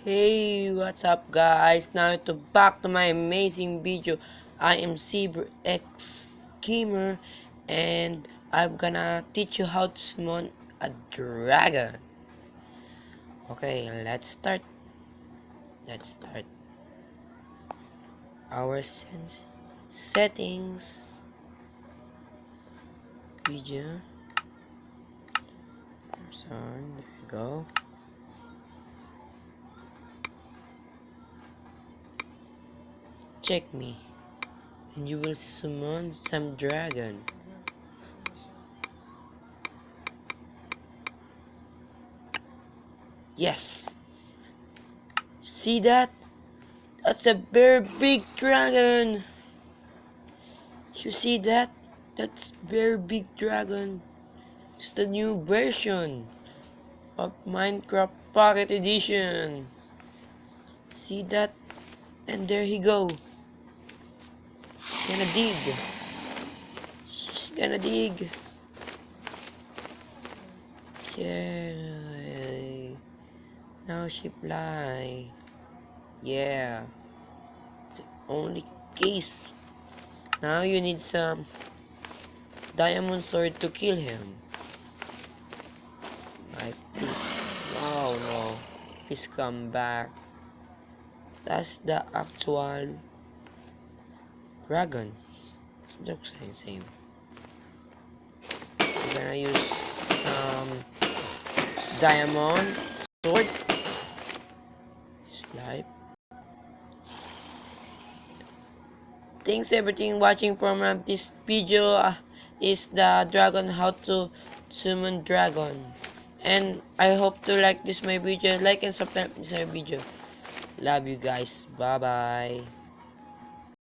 Hey, what's up guys? Now to back to my amazing video. I am CyberX Gamer and I'm gonna teach you how to summon a dragon. Okay, let's start. Let's start our settings. Video. Person, there you go. Check me and you will summon some dragon. Yes! See that? That's a very big dragon! You see that? That's very big dragon. It's the new version of Minecraft Pocket Edition. See that? And there he go. She's gonna dig. She's gonna dig. Yeah. Now she fly. Yeah. It's the only case. Now you need some diamond sword to kill him. Like this. Oh no. Please come back. That's the actual dragon. It looks the same. I'm gonna use some diamond sword. Slide. Thanks everything watching from this video is the dragon, how to summon dragon. And I hope to like this my video. Like and subscribe this my video. Love you guys. Bye bye.